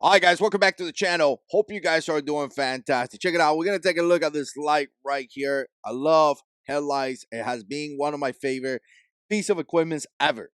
All right, guys, welcome back to the channel. Hope you guys are doing fantastic. Check it out. We're going to take a look at this light right here. I love headlights. It has been one of my favorite piece of equipment ever.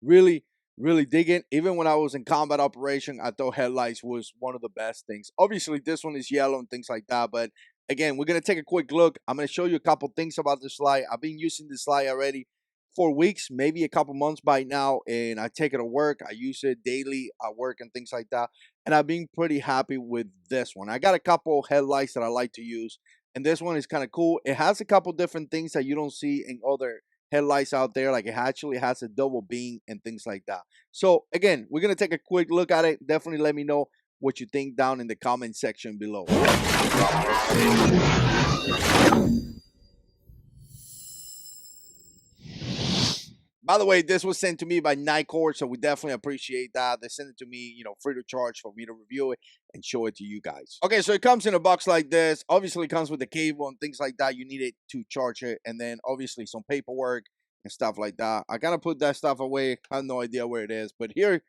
Really, really dig it. Even when I was in combat operation, I thought headlights was one of the best things. Obviously, this one is yellow and things like that. But again, we're going to take a quick look. I'm going to show you a couple things about this light. I've been using this light already for weeks, maybe a couple months by now, and I take it to work. I use it daily at work and things like that, and I've been pretty happy with this one. I got a couple headlights that I like to use, and this one is kind of cool. It has a couple different things that you don't see in other headlights out there, like it actually has a double beam and things like that. So again, we're gonna take a quick look at it. Definitely let me know what you think down in the comment section below. By the way, this was sent to me by NITECORE, so we definitely appreciate that. They sent it to me, free of charge for me to review it and show it to you guys. Okay, so it comes in a box like this. Obviously, it comes with the cable and things like that. You need it to charge it, and then obviously some paperwork and stuff like that. I gotta put that stuff away. I have no idea where it is, but here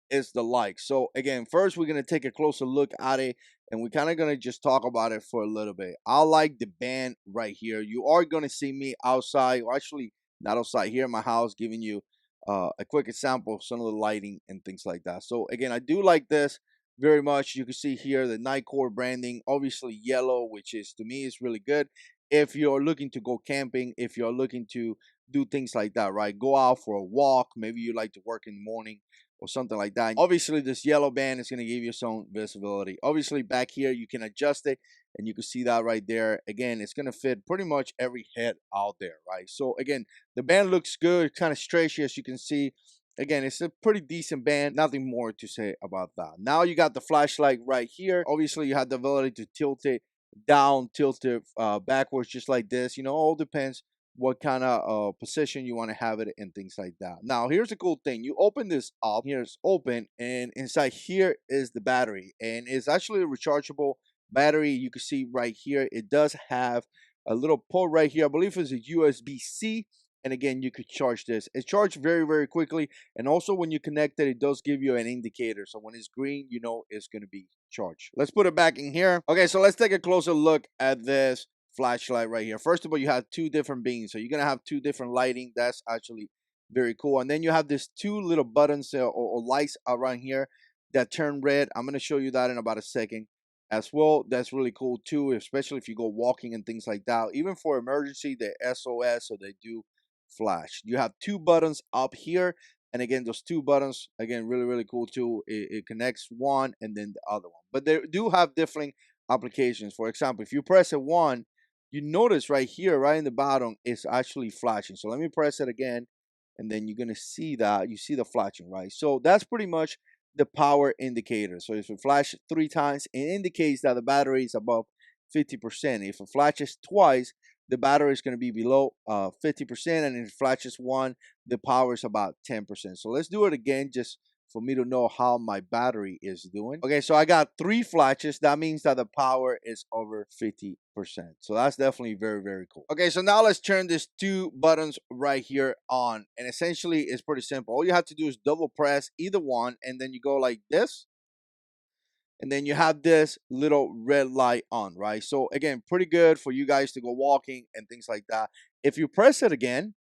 is the like. So again, first we're gonna take a closer look at it, and we're kind of gonna just talk about it for a little bit. I like the band right here. You are gonna see me outside, or actually not outside, here in my house, giving you a quick example of some of the lighting and things like that. So again, I do like this very much. You can see here the NITECORE branding, obviously yellow, which is, to me, is really good if you're looking to go camping, if you're looking to do things like that, right? Go out for a walk. Maybe you like to work in the morning or something like that. Obviously, this yellow band is going to give you some visibility. Obviously, back here, you can adjust it, and you can see that right there. Again, it's going to fit pretty much every head out there, right? So again, the band looks good, kind of stretchy, as you can see. Again, it's a pretty decent band. Nothing more to say about that. Now you got the flashlight right here. Obviously, you have the ability to tilt it down, tilt it backwards, just like this. All depends what kind of position you want to have it and things like that. Now, here's a cool thing. You open this up. Here's open, and inside here is the battery, and it's actually a rechargeable battery. You can see right here, it does have a little port right here. I believe it's a USB-C, and again, you could charge this. It's charged very, very quickly, and also when you connect it, it does give you an indicator. So when it's green, you know it's going to be charged. Let's put it back in here. Okay, so let's take a closer look at this flashlight right here. First of all, you have two different beams, so you're gonna have two different lighting. That's actually very cool. And then you have these two little buttons or lights around here that turn red. I'm gonna show you that in about a second as well. That's really cool too, especially if you go walking and things like that. Even for emergency, the SOS, so they do flash. You have two buttons up here, and again, those two buttons, again, really, really cool too. It connects one and then the other one, but they do have different applications. For example, if you press a one, you notice right here, right in the bottom, it's actually flashing. So let me press it again, and then you're gonna see that you see the flashing, right? So that's pretty much the power indicator. So if it flashes 3 times, it indicates that the battery is above 50%. If it flashes twice, the battery is going to be below 50%, and if it flashes one, the power is about 10%. So let's do it again, just for me to know how my battery is doing. Okay, so I got 3 flashes. That means that the power is over 50%. So that's definitely very, very cool. Okay, so now let's turn these 2 buttons right here on. And essentially, it's pretty simple. All you have to do is double press either one, and then you go like this. And then you have this little red light on, right? So again, pretty good for you guys to go walking and things like that. If you press it again,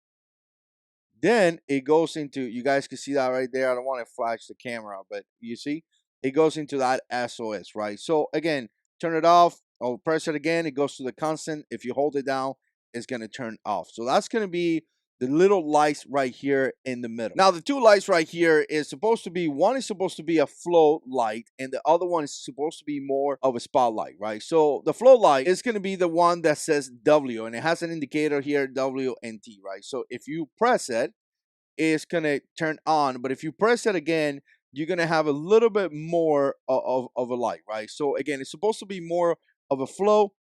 then it goes into, you guys can see that right there. I don't want to flash the camera, but you see, it goes into that SOS, right? So again, turn it off, or press it again, it goes to the constant. If you hold it down, it's going to turn off. So that's going to be the little lights right here in the middle. Now, the 2 lights right here is supposed to be, one is supposed to be a flow light, and the other one is supposed to be more of a spotlight, right? So the flow light is going to be the one that says W, and it has an indicator here, W and T, right? So if you press it, it's going to turn on, but if you press it again, you're going to have a little bit more of a light, right? So again, it's supposed to be more of a flow.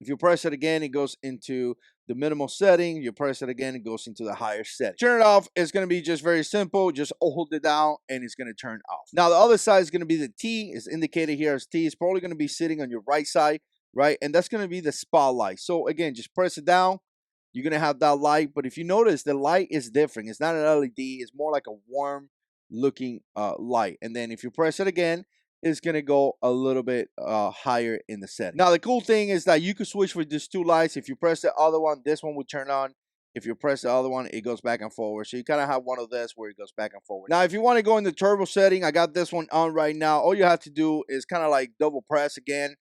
If you press it again, it goes into the minimal setting. You press it again, it goes into the higher setting. Turn it off. It's going to be just very simple. Just hold it down, and it's going to turn off. Now, the other side is going to be the T. It's indicated here as T. It's probably going to be sitting on your right side, right? And that's going to be the spotlight. So again, just press it down. You're going to have that light. But if you notice, the light is different. It's not an LED. It's more like a warm looking light. And then if you press it again, is gonna go a little bit higher in the setting. Now the cool thing is that you can switch with these two lights. If you press the other one, this one will turn on. If you press the other one, it goes back and forward. So you kind of have one of this where it goes back and forward. Now, if you want to go in the turbo setting, I got this one on right now. All you have to do is kind of like double press again.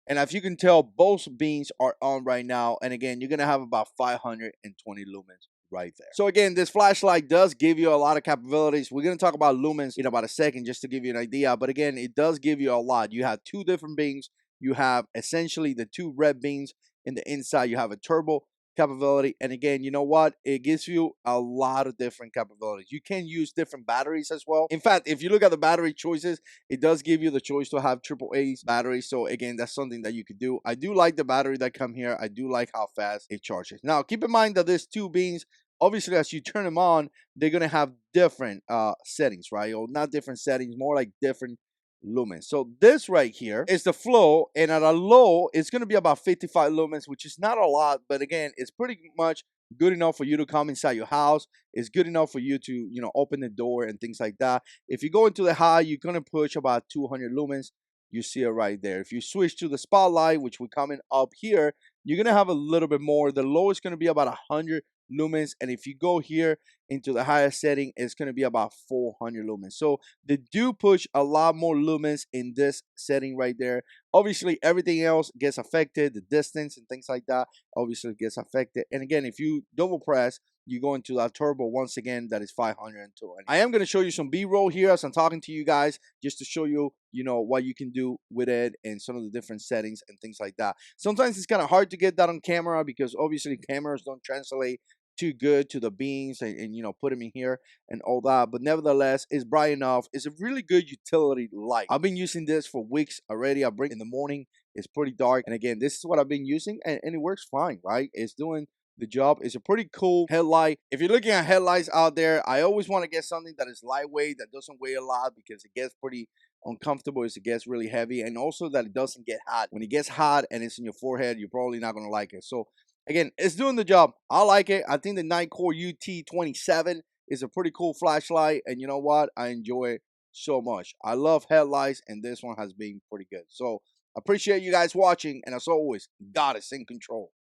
And if you can tell, both beams are on right now. And again, you're going to have about 520 lumens right there. So again, this flashlight does give you a lot of capabilities. We're going to talk about lumens in about a second just to give you an idea. But again, it does give you a lot. You have two different beams. You have essentially the two red beams in the inside. You have a turbo capability, and again, you know what, it gives you a lot of different capabilities. You can use different batteries as well. In fact, if you look at the battery choices, it does give you the choice to have AAA batteries. So again, that's something that you could do. I do like the battery that come here. I do like how fast it charges. Now keep in mind that there's two beams. Obviously, as you turn them on, they're gonna have different settings, right? Or not different settings, more like different lumens. So this right here is the flow, and at a low it's going to be about 55 lumens, which is not a lot, but again, it's pretty much good enough for you to come inside your house. It's good enough for you to, you know, open the door and things like that. If you go into the high, you're going to push about 200 lumens. You see it right there. If you switch to the spotlight, which we're coming up here, you're going to have a little bit more. The low is going to be about 100 lumens, and if you go here into the highest setting, it's going to be about 400 lumens. So they do push a lot more lumens in this setting right there. Obviously, everything else gets affected, the distance and things like that obviously gets affected. And again, if you double press, you go into that turbo once again, that is 502. I am going to show you some B-roll here as I'm talking to you guys, just to show you, you know, what you can do with it and some of the different settings and things like that. Sometimes it's kind of hard to get that on camera because obviously cameras don't translate too good to the beams and you know, put them in here and all that, but nevertheless, it's bright enough. It's a really good utility light. I've been using this for weeks already. I bring it in the morning. It's pretty dark, and again, this is what I've been using, and it works fine, right? It's doing the job. It's a pretty cool headlight. If you're looking at headlights out there, I always want to get something that is lightweight, that doesn't weigh a lot, because it gets pretty uncomfortable as it gets really heavy, and also that it doesn't get hot. When it gets hot and it's in your forehead, you're probably not going to like it. So again, it's doing the job. I like it. I think the NITECORE UT27 is a pretty cool flashlight, and you know what? I enjoy it so much. I love headlights, and this one has been pretty good. So appreciate you guys watching, and as always, God is in control.